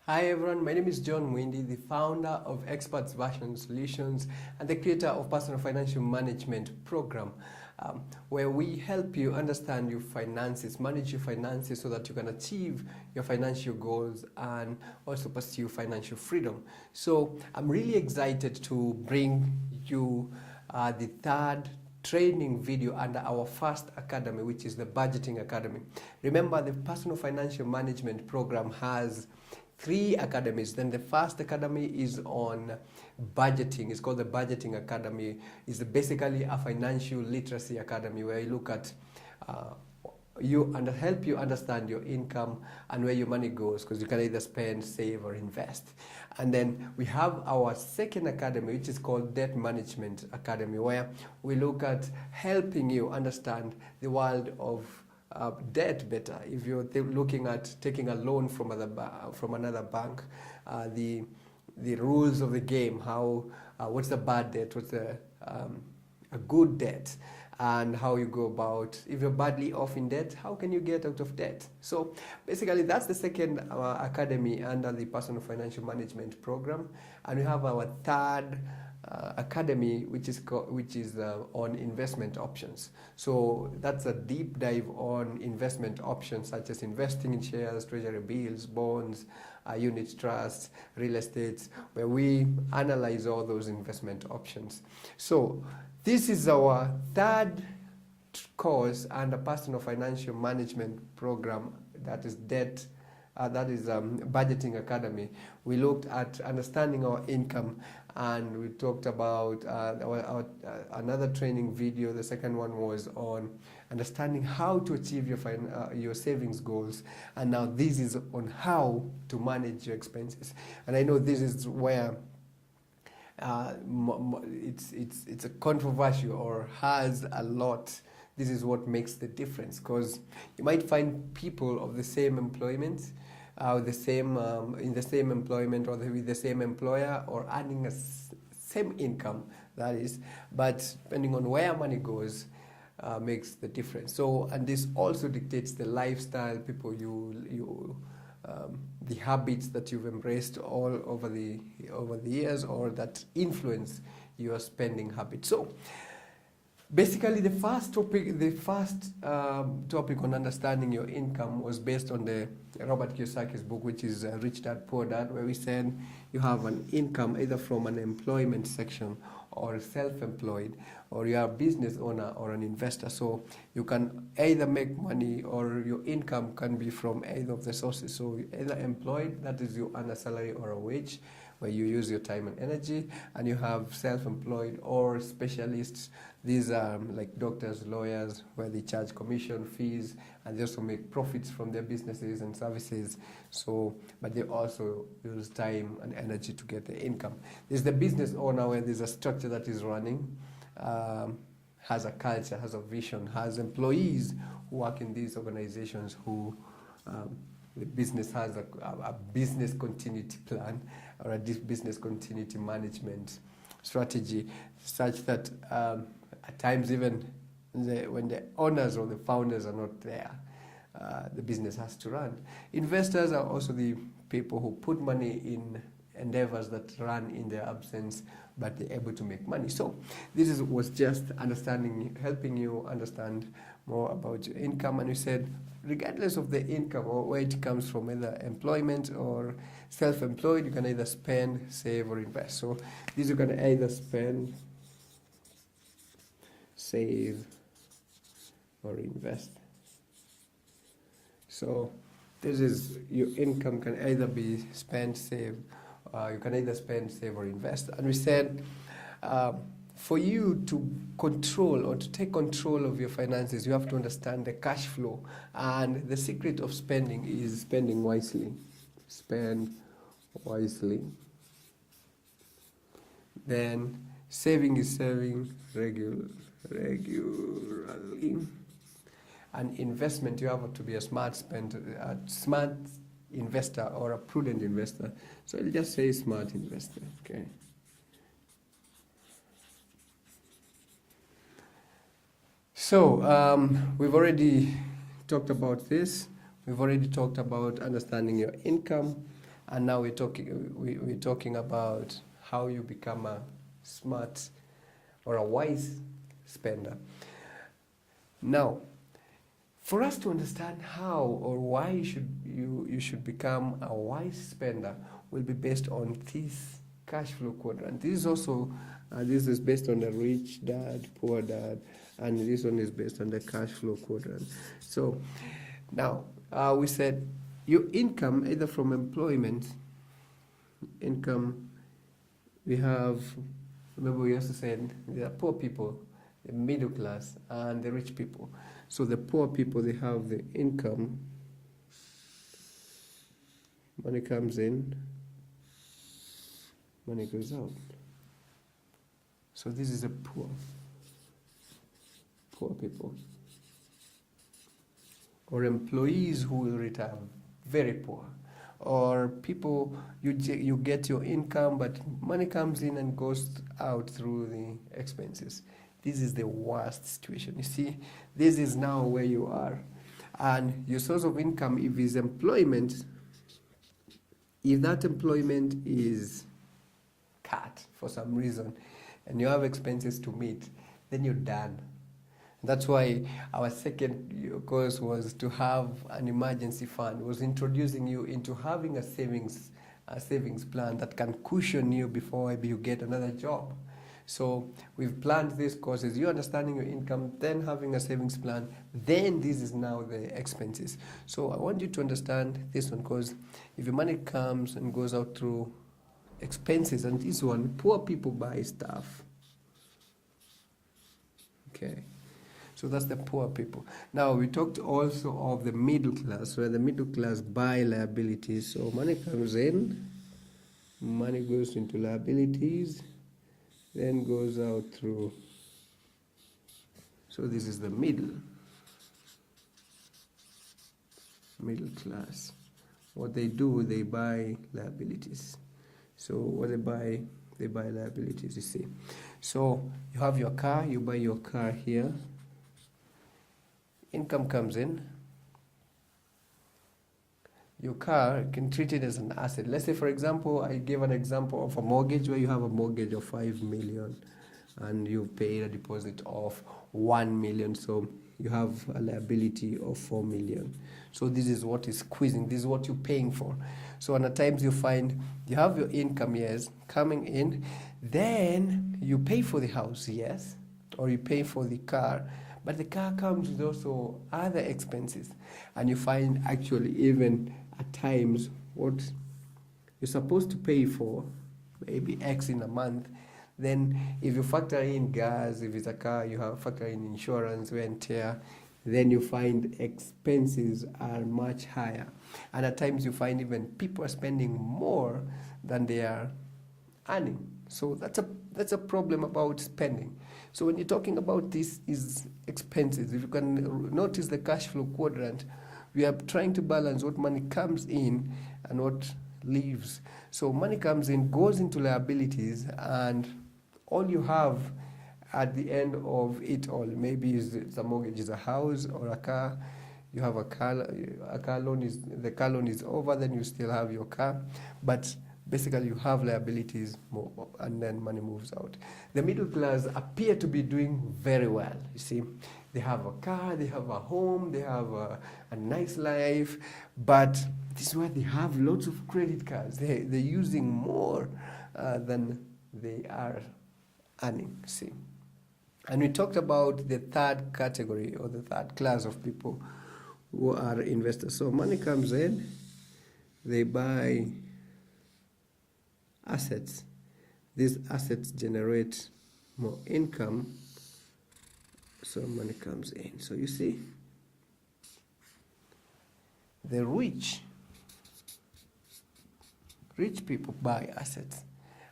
Hi everyone, my name is John Mwindi, the founder of Experts Version Solutions and the creator of Personal Financial Management Program, where we help you understand your finances, manage your finances so that you can achieve your financial goals and also pursue financial freedom. So I'm really excited to bring you the third training video under our first academy, which is the Budgeting Academy. Remember, the Personal Financial Management Program has 3 academies. Then the first academy is on budgeting. It's called the Budgeting Academy. It's basically a financial literacy academy where you look at help you understand your income and where your money goes, because you can either spend, save, or invest. And then we have our second academy, which is called Debt Management Academy, where we look at helping you understand the world of debt better. If you're looking at taking a loan from another bank, the rules of the game, how what's the bad debt, what's a good debt, and how you go about, if you're badly off in debt, how can you get out of debt? So basically that's the second academy under the Personal Financial Management Program. And we have our third academy, which is on investment options. So that's a deep dive on investment options, such as investing in shares, treasury bills, bonds, unit trusts, real estate, where we analyze all those investment options. So this is our third course under Personal Financial Management Program, that is Budgeting Academy. We looked at understanding our income, and we talked about another training video. The second one was on understanding how to achieve your savings goals, and now this is on how to manage your expenses. And I know this is where it's a controversial, or has a lot. This is what makes the difference, because you might find people of the same employment, in the same employment, or with the same employer, or earning same income, that is, but depending on where money goes, makes the difference. So, and this also dictates the lifestyle, the habits that you've embraced all over the years, or that influence your spending habits. So basically, the first topic on understanding your income was based on the Robert Kiyosaki's book, which is Rich Dad Poor Dad, where we said you have an income either from an employment section, or self-employed, or you are a business owner or an investor. So you can either make money, or your income can be from either of the sources. So either employed, that is you earn a salary or a wage, where you use your time and energy, and you have self-employed or specialists. These are like doctors, lawyers, where they charge commission fees, and they also make profits from their businesses and services. So, but they also use time and energy to get the income. There's the business owner, where there's a structure that is running, has a culture, has a vision, has employees who work in these organizations, who the business has a business continuity plan, or a business continuity management strategy, such that at times, even when the owners or the founders are not there, the business has to run. Investors are also the people who put money in endeavors that run in their absence, but they're able to make money. So this was just helping you understand more about your income. And we said, regardless of the income or where it comes from, either employment or self-employed, you can either spend, save, or invest. So these you can either spend, save, or invest. So this is your income can either be spent, save. You can either spend, save, or invest. And we said, for you to control or to take control of your finances, you have to understand the cash flow. And the secret of spending is spending wisely. Spend wisely. Then saving is saving regularly. And investment, you have to be a smart investor, or a prudent investor. So I'll just say smart investor, okay? So we've already talked about this. We've already talked about understanding your income, And now we're talking about how you become a smart or a wise spender. Now, for us to understand how or why you should become a wise spender will be based on this cash flow quadrant. This is also this is based on the rich dad, poor dad, and this one is based on the cash flow quadrant. So now we said your income either from employment, income. We have, remember we also said there are poor people, the middle class, and the rich people. So the poor people, they have the income, money comes in, money goes out. So this is a poor people. Or employees who will retire, very poor. Or people, you get your income, but money comes in and goes out through the expenses. This is the worst situation. You see, this is now where you are. And your source of income, if it's employment, if that employment is cut for some reason, and you have expenses to meet, then you're done. That's why our second course was to have an emergency fund, was introducing you into having a savings plan that can cushion you before maybe you get another job. So we've planned these courses, you understanding your income, then having a savings plan, then this is now the expenses. So I want you to understand this one, because if your money comes and goes out through expenses, and this one, poor people buy stuff. Okay. So that's the poor people. Now we talked also of the middle class, where the middle class buy liabilities. So money comes in, money goes into liabilities, then goes out through. So this is the middle class. What they do, they buy liabilities. So what they buy liabilities, you see. So you have your car, you buy your car here. Income comes in. Your car, you can treat it as an asset. Let's say, for example, I gave an example of a mortgage where you have a mortgage of 5 million and you paid a deposit of 1 million. So you have a liability of 4 million. So this is what is squeezing. This is what you're paying for. So at times you find you have your income, yes, coming in. Then you pay for the house, yes, or you pay for the car. But the car comes with also other expenses. And you find actually even at times what you're supposed to pay for, maybe X in a month, then if you factor in gas, if it's a car, you have factor in insurance, wear and tear, then you find expenses are much higher. And at times you find even people are spending more than they are earning. So that's a problem about spending. So when you're talking about this is expenses, if you can notice the cash flow quadrant, we are trying to balance what money comes in and what leaves. So money comes in, goes into liabilities, and all you have at the end of it all, maybe it's a mortgage, is a house or a car. You have a car loan, the car loan is over, then you still have your car, but basically you have liabilities more, and then money moves out. The middle class appear to be doing very well. You see, they have a car, they have a home, they have a nice life, but this is where they have lots of credit cards. They're using more than they are earning. See, and we talked about the third category or the third class of people who are investors. So money comes in, they buy assets. These assets generate more income, so money comes in. So you see, the rich people buy assets.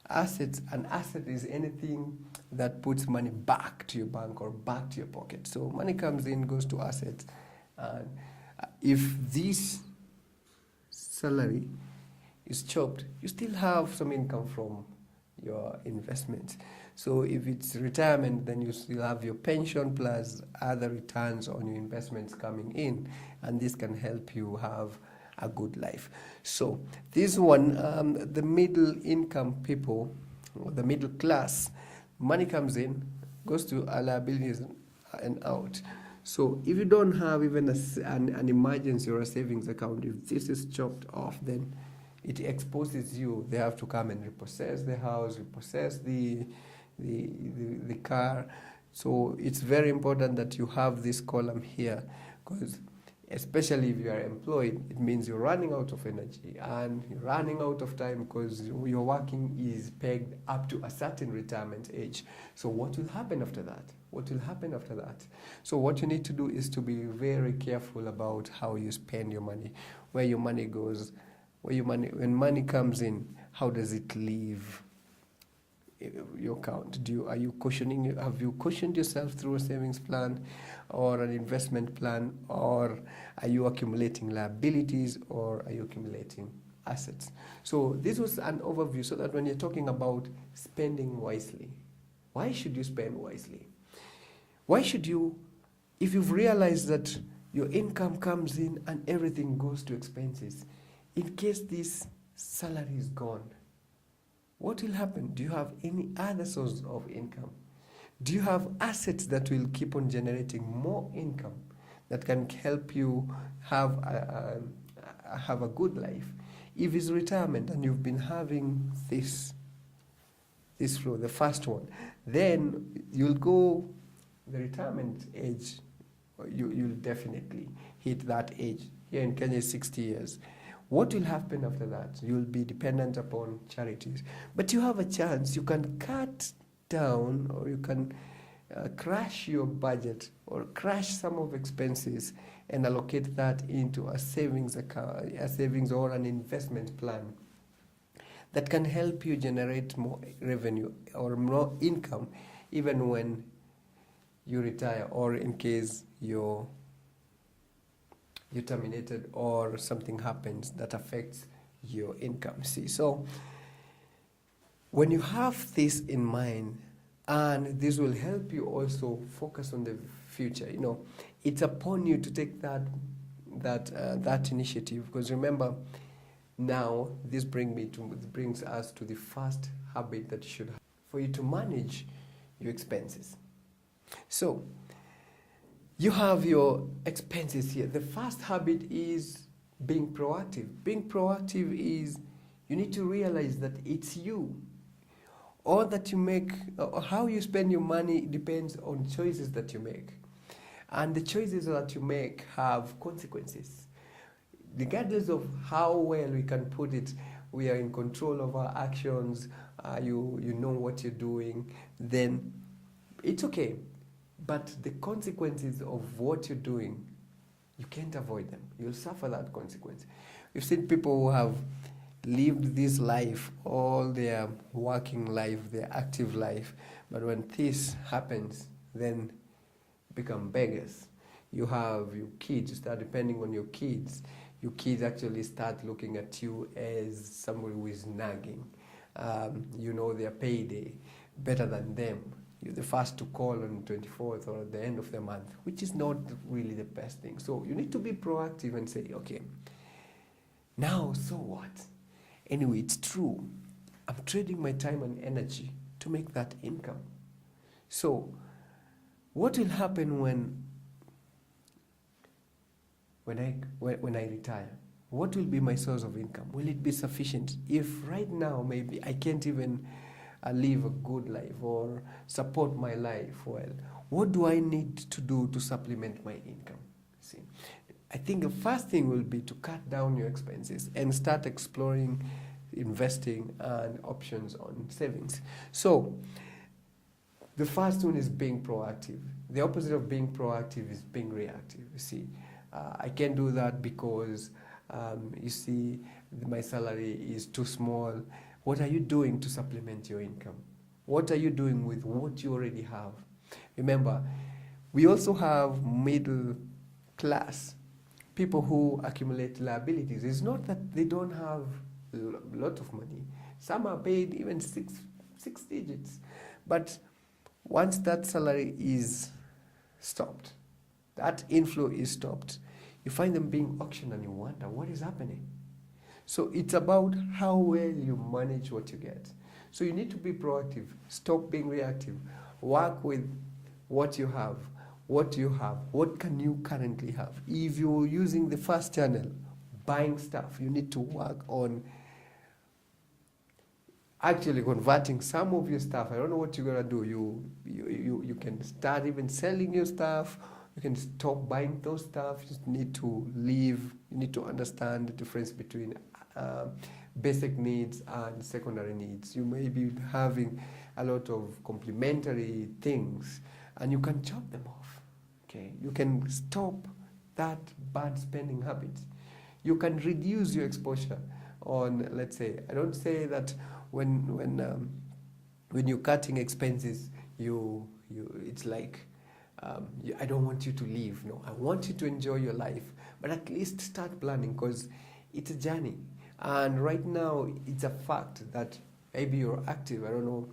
An asset is anything that puts money back to your bank or back to your pocket. So money comes in, goes to assets, and if this salary is chopped, you still have some income from your investments. So if it's retirement, then you still have your pension plus other returns on your investments coming in, and this can help you have a good life. So this one, the middle income people, or the middle class, money comes in, goes to liabilities and out. So if you don't have even an emergency or a savings account, if this is chopped off, then it exposes you. They have to come and repossess the house, repossess the car. So it's very important that you have this column here, because especially if you are employed, it means you're running out of energy and you're running out of time, because your working is pegged up to a certain retirement age. So what will happen after that? What will happen after that? So what you need to do is to be very careful about how you spend your money, where your money goes, when money comes in, how does it leave your account? Have you cushioned yourself through a savings plan or an investment plan, or are you accumulating liabilities, or are you accumulating assets? So this was an overview, so that when you're talking about spending wisely, why should you spend wisely? Why should you, if you've realized that your income comes in and everything goes to expenses, in case this salary is gone, what will happen? Do you have any other source of income? Do you have assets that will keep on generating more income that can help you have a good life? If it's retirement and you've been having this flow, the first one, then you'll go the retirement age. You'll definitely hit that age. Here in Kenya, 60 years. What will happen after that? You'll be dependent upon charities. But you have a chance. You can cut down, or you can crash your budget, or crash some of expenses, and allocate that into a savings account, a savings or an investment plan that can help you generate more revenue or more income, even when you retire, or in case you're terminated or something happens that affects your income. See, so when you have this in mind, and this will help you also focus on the future, it's upon you to take that initiative, because remember, now this brings us to the first habit that you should have for you to manage your expenses. So you have your expenses here. The first habit is being proactive. Being proactive is, you need to realize that it's you. All that you make, or how you spend your money, depends on choices that you make. And the choices that you make have consequences. Regardless of how well we can put it, we are in control of our actions, you know what you're doing, then it's okay. But the consequences of what you're doing, you can't avoid them. You'll suffer that consequence. We've seen people who have lived this life, all their working life, their active life, but when this happens, then become beggars. You have your kids, you start depending on your kids. Your kids actually start looking at you as somebody who is nagging. Their payday better than them. You're the first to call on the 24th or at the end of the month, which is not really the best thing. So you need to be proactive and say, okay, now, so what? Anyway, it's true. I'm trading my time and energy to make that income. So what will happen when I retire? What will be my source of income? Will it be sufficient? If right now maybe I can't even live a good life or support my life well, what do I need to do to supplement my income? See, I think the first thing will be to cut down your expenses and start exploring investing and options on savings. So the first one is being proactive. The opposite of being proactive is being reactive. You see, I can't do that because my salary is too small. What are you doing to supplement your income? What are you doing with what you already have? Remember, we also have middle class, people who accumulate liabilities. It's not that they don't have a lot of money. Some are paid even six digits. But once that salary is stopped, that inflow is stopped, You find them being auctioned and you wonder what is happening. So it's about how well you manage what you get. So you need to be proactive, stop being reactive, work with what you have. What you have, what can you currently have? If you're using the first channel, buying stuff, you need to work on actually converting some of your stuff. I don't know what you're gonna do. You can start even selling your stuff. You can stop buying those stuff. You just need to leave. You need to understand the difference between basic needs and secondary needs. You may be having a lot of complementary things, and you can chop them off. Okay, you can stop that bad spending habit. You can reduce your exposure on, let's say, I don't say that when you're cutting expenses, it's like I don't want you to leave. No, I want you to enjoy your life, but at least start planning, because it's a journey. And right now, it's a fact that maybe you're active. I don't know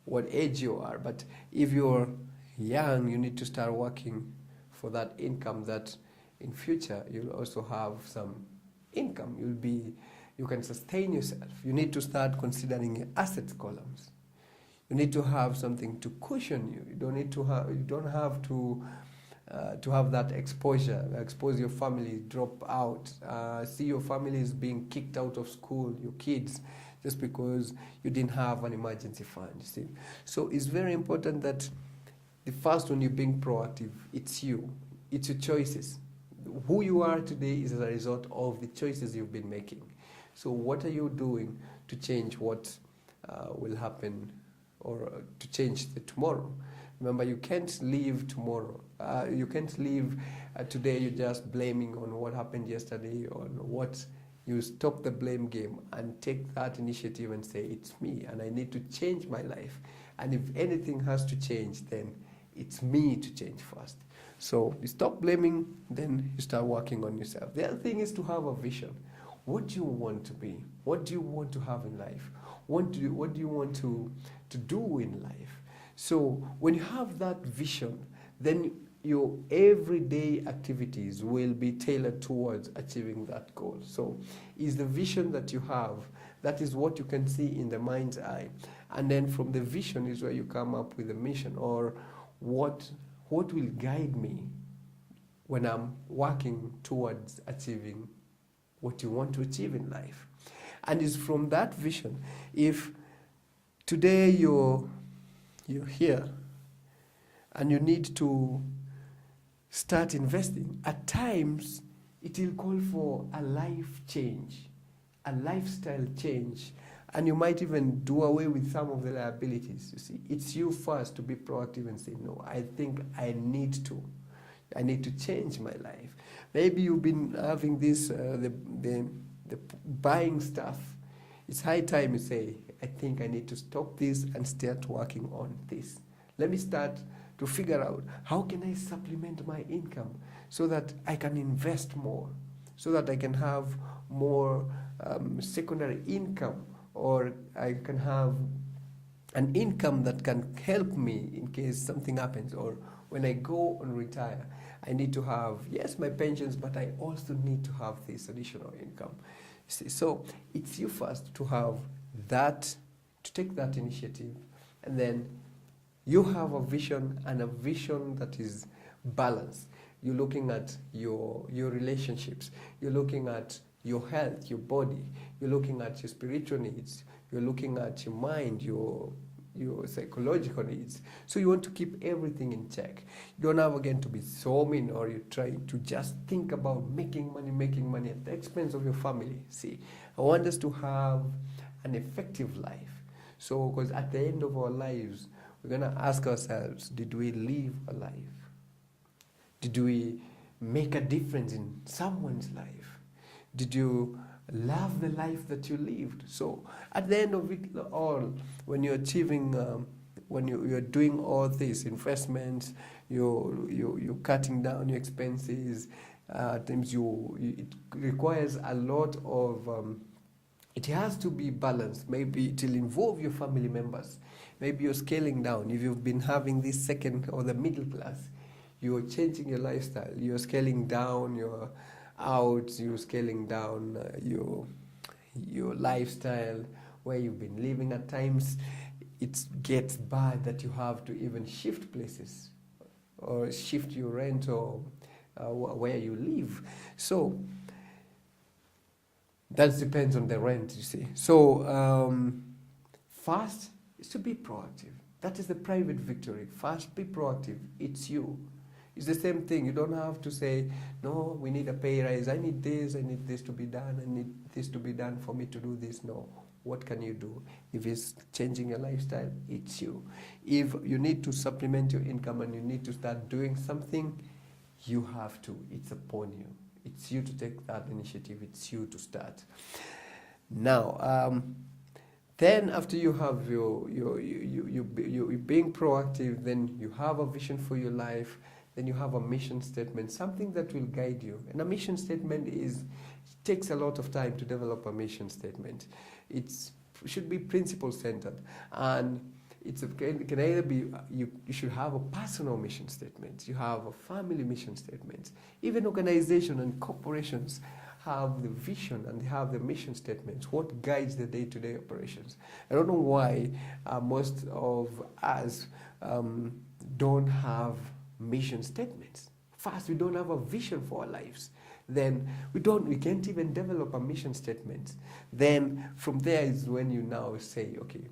what age you are, but if you're young, you need to start working for that income that in future you'll also have some income. You can sustain yourself. You need to start considering your assets columns. You need to have something to cushion you. You don't have to have that exposure. Expose your family, drop out, see your family is being kicked out of school, your kids, just because you didn't have an emergency fund. You see, so it's very important that the first one, you're being proactive. It's you. It's your choices. Who you are today is as a result of the choices you've been making. So what are you doing to change what will happen, or to change the tomorrow? Remember, you can't leave tomorrow. You can't leave today. You're just blaming on what happened yesterday, on what you stop the blame game and take that initiative and say, it's me and I need to change my life. And if anything has to change, then it's me to change first. So you stop blaming, then you start working on yourself. The other thing is to have a vision. What do you want to be? What do you want to have in life? What do you want to do in life? So when you have that vision, then your everyday activities will be tailored towards achieving that goal. So is the vision that you have, that is what you can see in the mind's eye. And then from the vision is where you come up with a mission, or what will guide me when I'm working towards achieving what you want to achieve in life. And it's from that vision. If today you're here and you need to start investing, at times it will call for a life change, a lifestyle change, and you might even do away with some of the liabilities. You see, it's you first to be proactive and say, no, I think I need to change my life. Maybe you've been having this, the buying stuff. It's high time you say, I think I need to stop this and start working on this. Let me start to figure out how can I supplement my income so that I can invest more, so that I can have more secondary income, or I can have an income that can help me in case something happens, or when I go and retire, I need to have, yes, my pensions, but I also need to have this additional income. See, so it's you first to have that, to take that initiative, and then you have a vision, and a vision that is balanced. You're looking at your relationships, you're looking at your health, your body, you're looking at your spiritual needs, you're looking at your mind, your psychological needs. So you want to keep everything in check. You don't have again to be so mean, or you try to just think about making money at the expense of your family. See, I want us to have an effective life. So, because at the end of our lives, we're going to ask ourselves, did we live a life? Did we make a difference in someone's life? Did you love the life that you lived? So at the end of it all, when you're achieving, when you're doing all these investments, you're cutting down your expenses, at times it requires a lot of, it has to be balanced. Maybe it will involve your family members. Maybe you're scaling down. If you've been having this second or the middle class, you're changing your lifestyle. You're scaling down your outs. You're scaling down your lifestyle where you've been living. At times, it gets bad that you have to even shift places or shift your rent or where you live. So that depends on the rent, you see. So first is to be proactive. That is the private victory. First, be proactive. It's you. It's the same thing. You don't have to say, no, we need a pay rise. I need this to be done. I need this to be done for me to do this. No. What can you do? If it's changing your lifestyle, it's you. If you need to supplement your income and you need to start doing something, you have to. It's upon you. It's you to take that initiative. It's you to start. Now, then after you have you being proactive, then you have a vision for your life, then you have a mission statement, something that will guide you. And a mission statement it takes a lot of time to develop a mission statement. It should be principle centered, and it can either be you should have a personal mission statement, you have a family mission statement, even organizations and corporations have the vision and they have the mission statements, what guides the day-to-day operations. I don't know why most of us don't have mission statements. First, we don't have a vision for our lives. Then we can't even develop a mission statement. Then from there is when you now say, okay,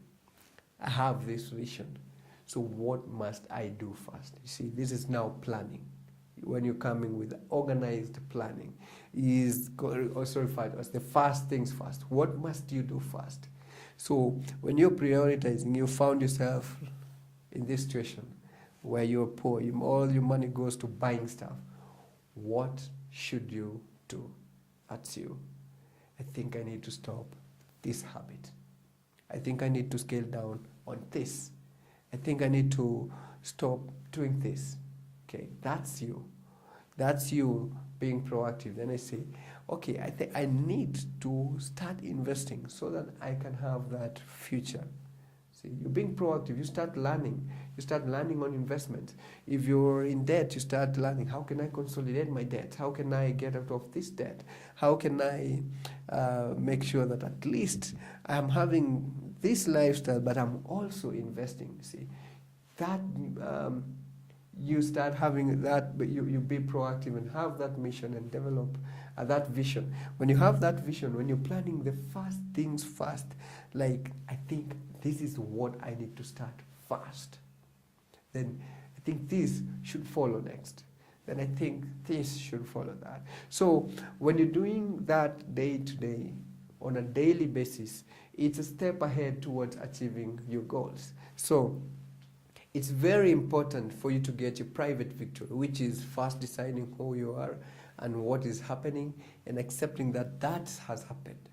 I have this vision. So what must I do first? You see, this is now planning. When you're coming with organized planning, is also referred to as the first things first. What must you do first? So when you're prioritizing, you found yourself in this situation where you're poor, all your money goes to buying stuff. What should you do? That's you. I think I need to stop this habit. I think I need to scale down on this. I think I need to stop doing this. Okay, that's you. That's you being proactive. Then I say, okay, I think I need to start investing so that I can have that future. See, you're being proactive. You start learning. You start learning on investment. If you're in debt, you start learning, how can I consolidate my debt? How can I get out of this debt? How can I make sure that at least I'm having this lifestyle, but I'm also investing? See, that you start having that, but you be proactive and have that mission and develop that vision. When you have that vision, when you're planning the first things first, like, I think this is what I need to start first. Then I think this should follow next. Then I think this should follow that. So when you're doing that day to day, on a daily basis, it's a step ahead towards achieving your goals. So it's very important for you to get your private victory, which is first deciding who you are and what is happening and accepting that that has happened.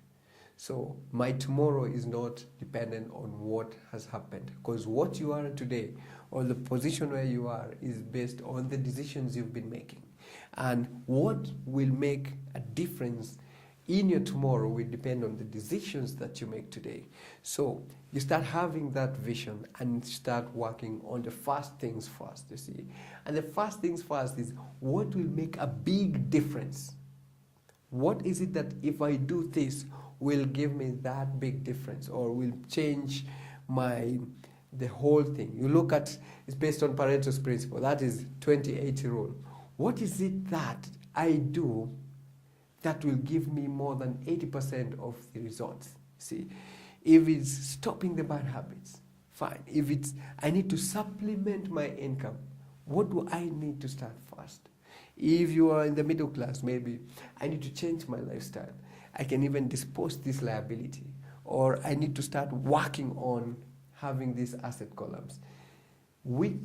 So my tomorrow is not dependent on what has happened, because what you are today or the position where you are is based on the decisions you've been making. And what will make a difference in your tomorrow will depend on the decisions that you make today. So you start having that vision and start working on the first things first, you see. And the first things first is what will make a big difference. What is it that if I do this will give me that big difference or will change the whole thing? You look at, it's based on Pareto's principle, that is 20-80 rule. What is it that I do that will give me more than 80% of the results? See, if it's stopping the bad habits, fine. If it's, I need to supplement my income, what do I need to start first? If you are in the middle class, maybe I need to change my lifestyle. I can even dispose this liability, or I need to start working on having these asset columns. You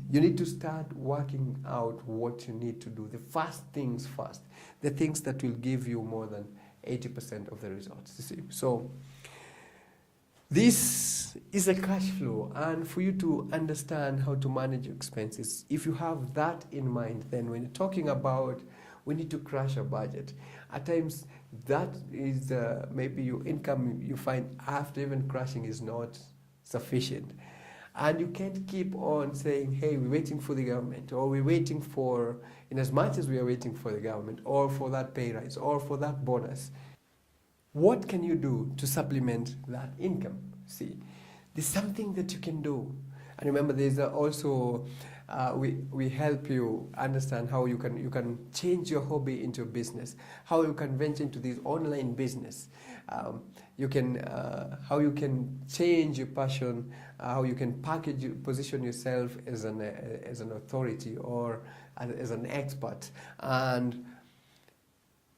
need to start working out what you need to do. The first things first, the things that will give you more than 80% of the results. You see, so this is a cash flow, and for you to understand how to manage your expenses, if you have that in mind, then when you're talking about we need to crash a budget, at times that is maybe your income you find after even crashing is not sufficient. And you can't keep on saying, hey, we're waiting for the government, or we're waiting for, in as much as we are waiting for the government, or for that pay rise, or for that bonus. What can you do to supplement that income? See, there's something that you can do. And remember, there's also, we help you understand how you can change your hobby into a business, how you can venture into this online business. How you can change your passion, how you can position yourself as an authority or as an expert, and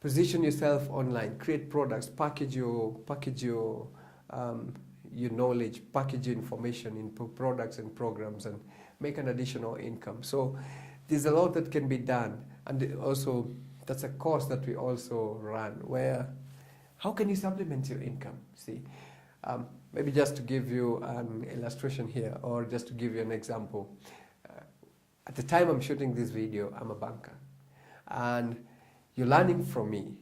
position yourself online, create products, package your knowledge, package your information into products and programs, and make an additional income. So there's a lot that can be done, and also that's a course that we also run, where how can you supplement your income? See, maybe just to give you an illustration here, or just to give you an example. At the time I'm shooting this video, I'm a banker, and you're learning from me.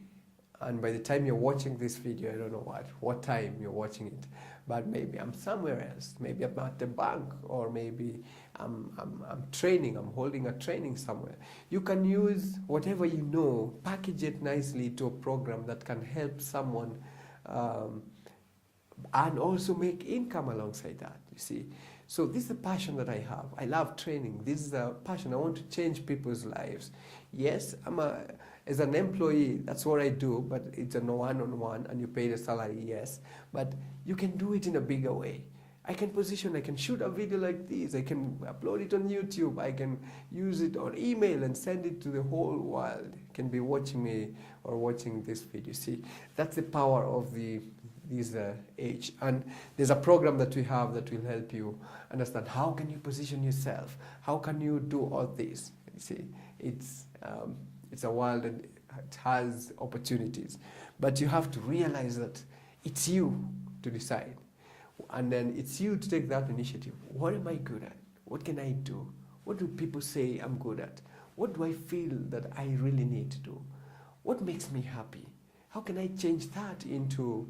And by the time you're watching this video, I don't know what time you're watching it, but maybe I'm somewhere else. Maybe I'm at the bank, or maybe I'm training, I'm holding a training somewhere. You can use whatever you know, package it nicely to a program that can help someone, and also make income alongside that, you see. So this is a passion that I have. I love training. This is a passion. I want to change people's lives. Yes, as an employee, that's what I do, but it's a one-on-one, and you pay the salary, yes. But you can do it in a bigger way. I can shoot a video like this, I can upload it on YouTube, I can use it on email and send it to the whole world. You can be watching me or watching this video. See, that's the power of this age. And there's a program that we have that will help you understand how can you position yourself, how can you do all this. You see, it's a world and it has opportunities, but you have to realize that it's you to decide, and then it's you to take that initiative. What am I good at? What can I do? What do people say I'm good at? What do I feel that I really need to do? What makes me happy? How can I change that into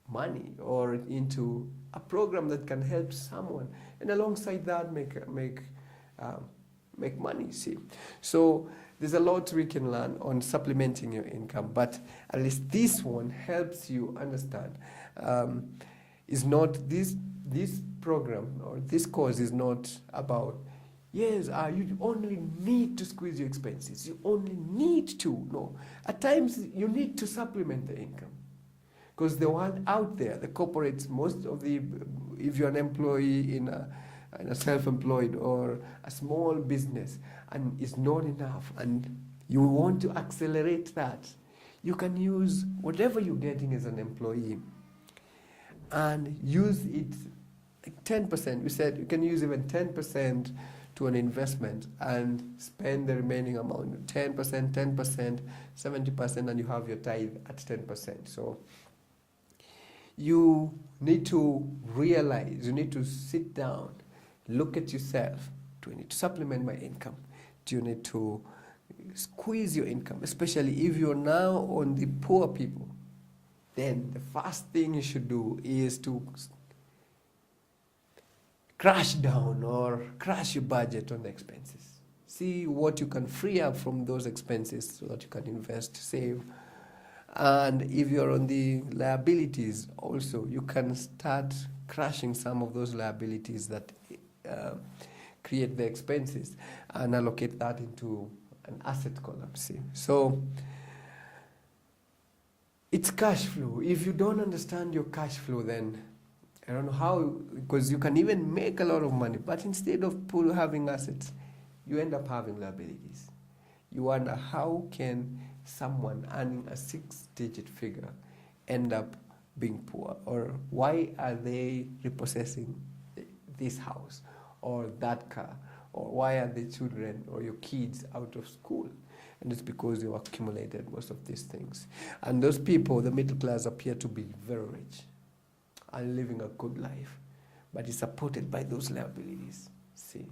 money, or into a program that can help someone, and alongside that make money? See, so there's a lot we can learn on supplementing your income, but at least this one helps you understand. Is not this program or this course is not about, yes, you only need to squeeze your expenses, you only need to. No, at times you need to supplement the income, because the one out there, the corporates, if you're an employee in a self-employed or a small business, and it's not enough, and you want to accelerate that, you can use whatever you're getting as an employee and use it, like 10%. We said you can use even 10% to an investment and spend the remaining amount, 10%, 10%, 70%, and you have your tithe at 10%. So you need to realize, you need to sit down, look at yourself. Do I need to supplement my income? Do you need to squeeze your income? Especially if you're now on the poor people, then the first thing you should do is to crash down or crash your budget on the expenses. See what you can free up from those expenses so that you can invest, save. And if you're on the liabilities also, you can start crashing some of those liabilities that create the expenses and allocate that into an asset column. See, so it's cash flow. If you don't understand your cash flow, then I don't know how, because you can even make a lot of money, but instead of having assets, you end up having liabilities. You wonder, how can someone earning a 6-digit figure end up being poor? Or why are they repossessing this house or that car? Or why are the children or your kids out of school? And it's because you've accumulated most of these things. And those people, the middle class, appear to be very rich and living a good life, but it's supported by those liabilities. See?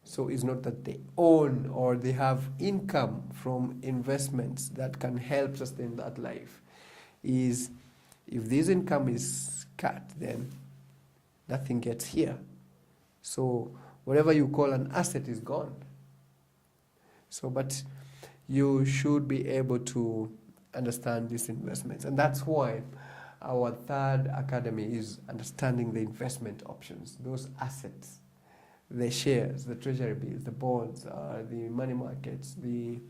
So it's not that they own or they have income from investments that can help sustain that life. Is if this income is cut, then nothing gets here. So whatever you call an asset is gone. So, but you should be able to understand these investments. And that's why our third academy is understanding the investment options, those assets, the shares, the treasury bills, the bonds, the money markets, the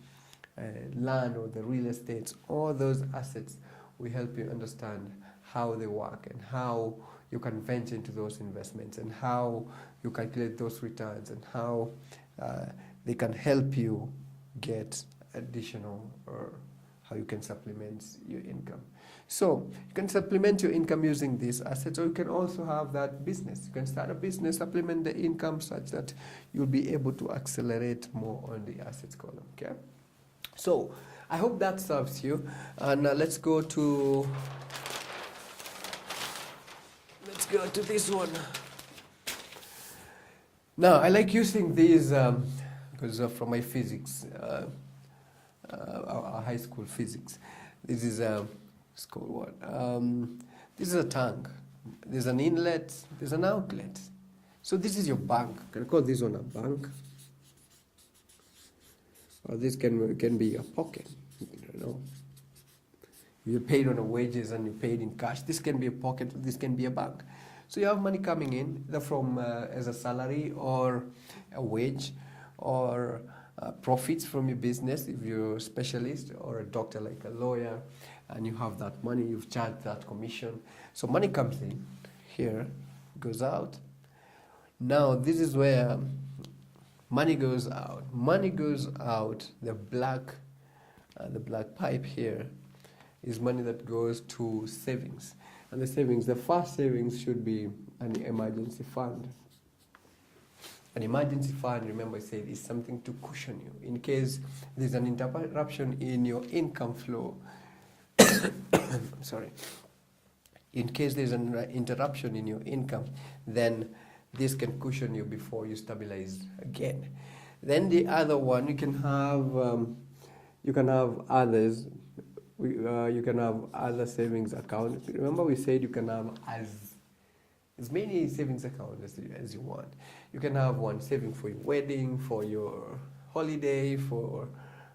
land or the real estates, all those assets will help you understand how they work and how you can venture into those investments and how you calculate those returns and how they can help you get additional, or how you can supplement your income. So you can supplement your income using these assets, or you can also have that business. You can start a business, supplement the income such that you'll be able to accelerate more on the assets column. Okay. So I hope that serves you. And let's go to this one. Now I like using these because from my physics, our high school physics. This is it's called what? This is a tank. There's an inlet. There's an outlet. So this is your bank. You can call this one a bank. Or this can be a pocket. You know, you're paid on a wages and you're paid in cash. This can be a pocket. This can be a bank. So you have money coming in either from as a salary or a wage, or profits from your business if you're a specialist, or a doctor like a lawyer, and you have that money, you've charged that commission. So money comes in here, goes out. Now this is where money goes out. Money goes out. The black pipe here is money that goes to savings. And the savings, the first savings should be an emergency fund. An emergency fund, remember I said, is something to cushion you in case there's an interruption in your income flow. I'm sorry. In case there's an interruption in your income, then this can cushion you before you stabilize again. Then the other one, you can have others. You can have other savings accounts. Remember we said you can have as many savings accounts as you want. You can have one saving for your wedding, for your holiday, for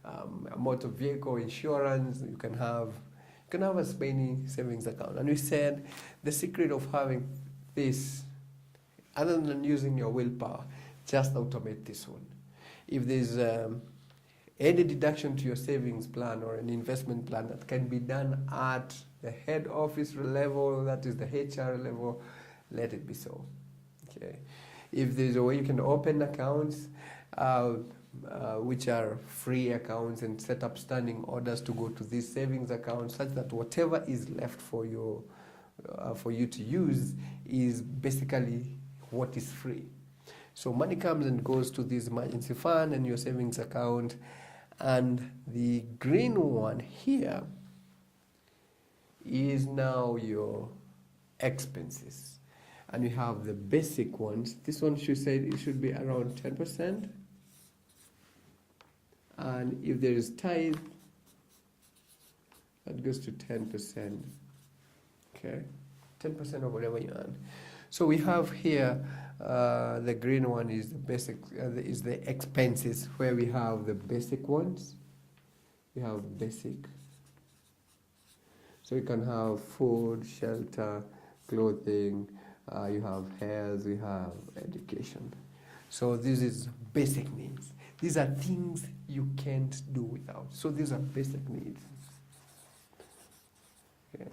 a motor vehicle insurance. You can have as many savings accounts. And we said the secret of having this, other than using your willpower, just automate this one. If there's any deduction to your savings plan or an investment plan that can be done at the head office level, that is the HR level, let it be so. Okay. If there's a way you can open accounts, which are free accounts, and set up standing orders to go to these savings accounts, such that whatever is left for you to use is basically what is free. So money comes and goes to this emergency fund and your savings account. And the green one here is now your expenses. And you have the basic ones. This one should say it should be around 10%. And if there is tithe, that goes to 10%. Okay, 10% of whatever you earn. So we have here the green one is the basic, is the expenses, where we have the basic ones. We have basic. So you can have food, shelter, clothing. You have health. You have education. So this is basic needs. These are things you can't do without. So these are basic needs. Okay.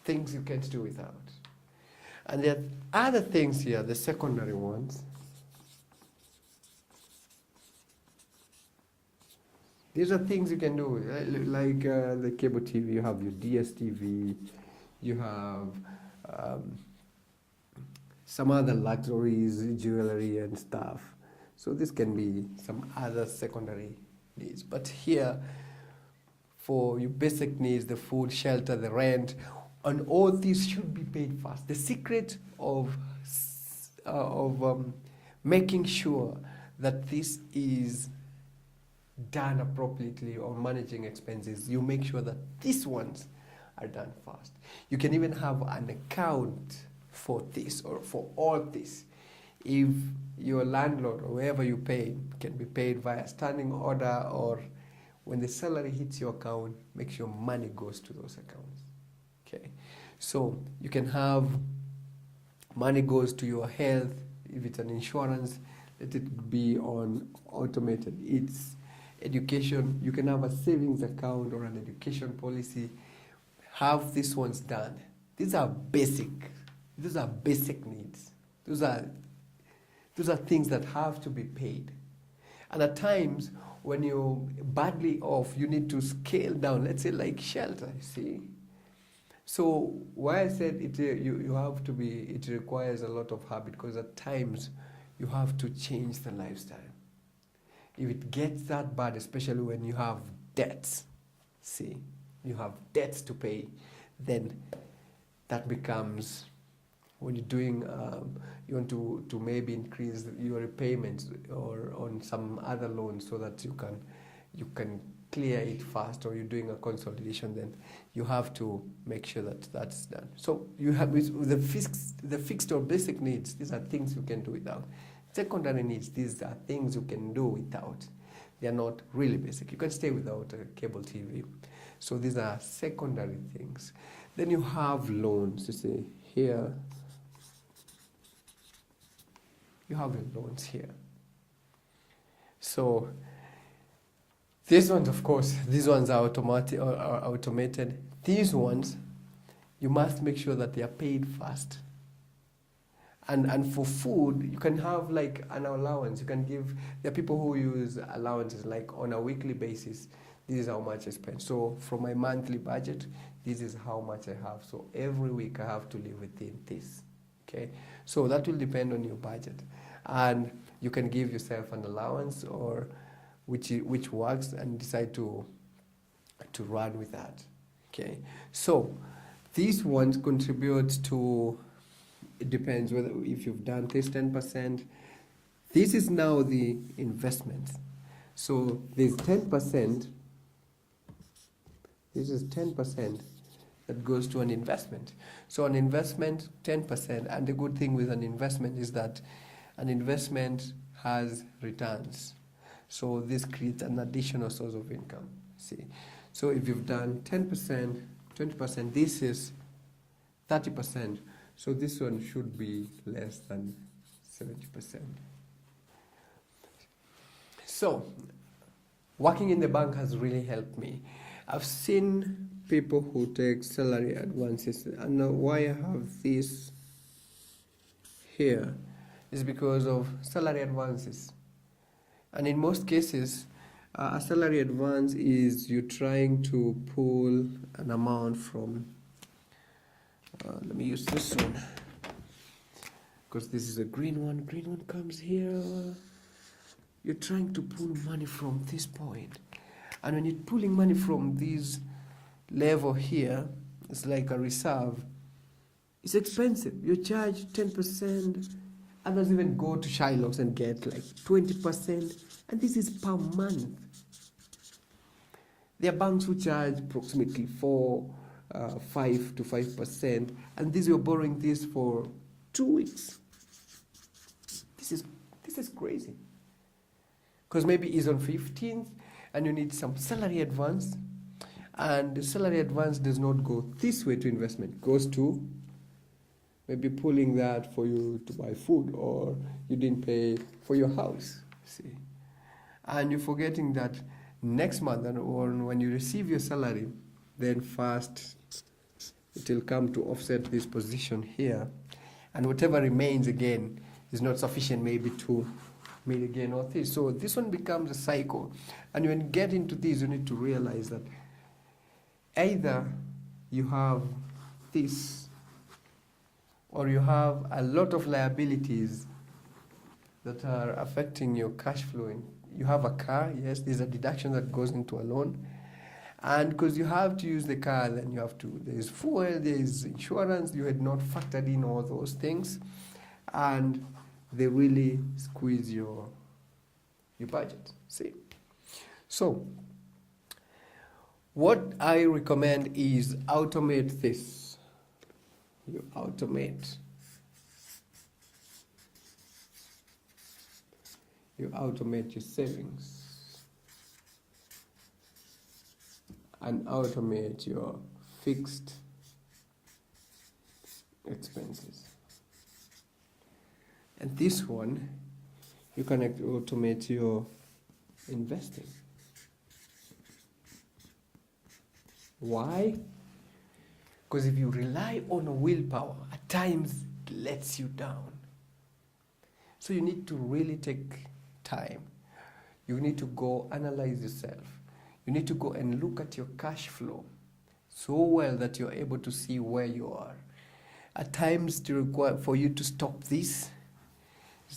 Things you can't do without. And there are other things here, the secondary ones. These are things you can do, like the cable TV. You have your DSTV. You have some other luxuries, jewelry and stuff. So this can be some other secondary needs. But here, for your basic needs, the food, shelter, the rent, and all these should be paid fast. The secret of making sure that this is done appropriately, or managing expenses, you make sure that these ones are done fast. You can even have an account for this or for all this. If your landlord or wherever you pay can be paid via standing order, or when the salary hits your account, make sure money goes to those accounts. Okay, so you can have money goes to your health. If it's an insurance, let it be on automated. It's education. You can have a savings account or an education policy. Have these ones done. These are basic. These are basic needs. Those are things that have to be paid. And at times, when you're badly off, you need to scale down. Let's say like shelter, you see. So why I said it, you have to be, it requires a lot of habit, because at times you have to change the lifestyle. If it gets that bad, especially when you have debts, see, you have debts to pay, then that becomes, when you're doing, you want to maybe increase your repayments or on some other loans so that you can clear it fast, or you're doing a consolidation, then you have to make sure that that's done. So you have with the fixed or basic needs, these are things you can do without. Secondary needs, these are things you can do without. They are not really basic. You can stay without a cable TV. So these are secondary things. Then you have loans. You see here, you have your loans here. So these ones, of course, these ones are automated. These ones, you must make sure that they are paid fast. And for food, you can have like an allowance. You can give, there are people who use allowances like on a weekly basis. This is how much I spend. So from my monthly budget, this is how much I have. So every week I have to live within this. Okay, so that will depend on your budget. And you can give yourself an allowance or which works, and decide to run with that. Okay, so these ones contribute to, it depends whether if you've done this 10%. This is now the investment. So there's 10%. This is 10% that goes to an investment. So an investment, 10%. And the good thing with an investment is that an investment has returns. So this creates an additional source of income. See, so if you've done 10%, 20%, this is 30%. So this one should be less than 70%. So working in the bank has really helped me. I've seen people who take salary advances, and now why I have this here is because of salary advances. And in most cases, a salary advance is you trying to pull an amount from, let me use this one, because this is a green one. Green one comes here. You're trying to pull money from this point. And when you're pulling money from this level here, it's like a reserve. It's expensive. You charge 10%. Others even go to Shylocks and get like 20%. And this is per month. There are banks who charge approximately 5 to 5%. And these you're borrowing this for 2 weeks. This is crazy. Because maybe it's on 15th and you need some salary advance, and the salary advance does not go this way to investment. It goes to maybe pulling that for you to buy food, or you didn't pay for your house, see. And you're forgetting that next month, or when you receive your salary, then first it will come to offset this position here, and whatever remains again is not sufficient maybe to meet again or this. So this one becomes a cycle. And when you get into this, you need to realize that either you have this, or you have a lot of liabilities that are affecting your cash flow. You have a car, yes, there's a deduction that goes into a loan. And because you have to use the car, then you have to, there's fuel, there's insurance, you had not factored in all those things. And they really squeeze your budget, see. So what I recommend is automate this. You automate You automate your savings and automate your fixed expenses. And this one, you can automate your investing. Why? Because if you rely on willpower, at times it lets you down. So you need to really take time. You need to go analyze yourself. You need to go and look at your cash flow so well that you're able to see where you are. At times, to require for you to stop this,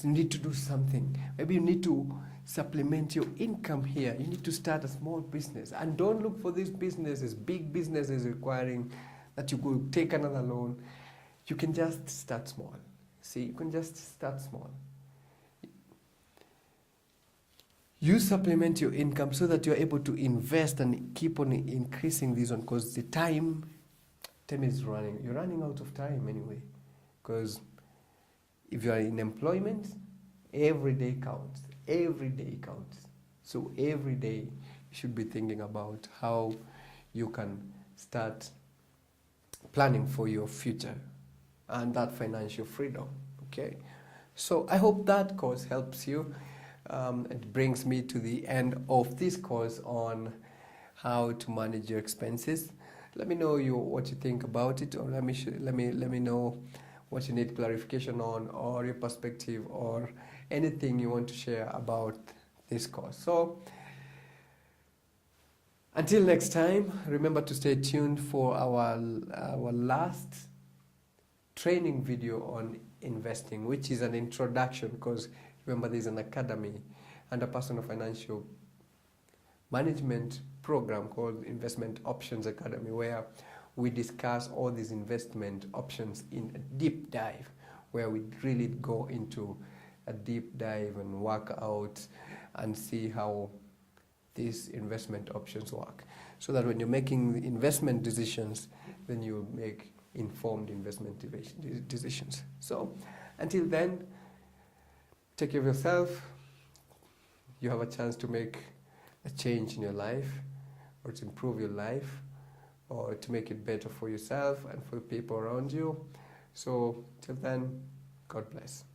you need to do something. Maybe you need to supplement your income here. You need to start a small business. And don't look for these businesses, big businesses requiring that you go take another loan. You can just start small. See, you can just start small. You supplement your income so that you're able to invest and keep on increasing this one, because the time is running. You're running out of time anyway. Because if you are in employment, every day counts. Every day counts. So every day you should be thinking about how you can start planning for your future and that financial freedom. Okay. So I hope that course helps you. It brings me to the end of this course on how to manage your expenses. Let me know what you think about it, or let me know what you need clarification on, or your perspective, or anything you want to share about this course. So until next time, remember to stay tuned for our last training video on investing, which is an introduction, because remember there's an academy and a personal financial management program called Investment Options Academy, where we discuss all these investment options in a deep dive, where we really go into a deep dive and work out and see how these investment options work, so that when you're making investment decisions, then you make informed investment decisions. So until then, take care of yourself. You have a chance to make a change in your life, or to improve your life, or to make it better for yourself and for the people around you. So till then, God bless.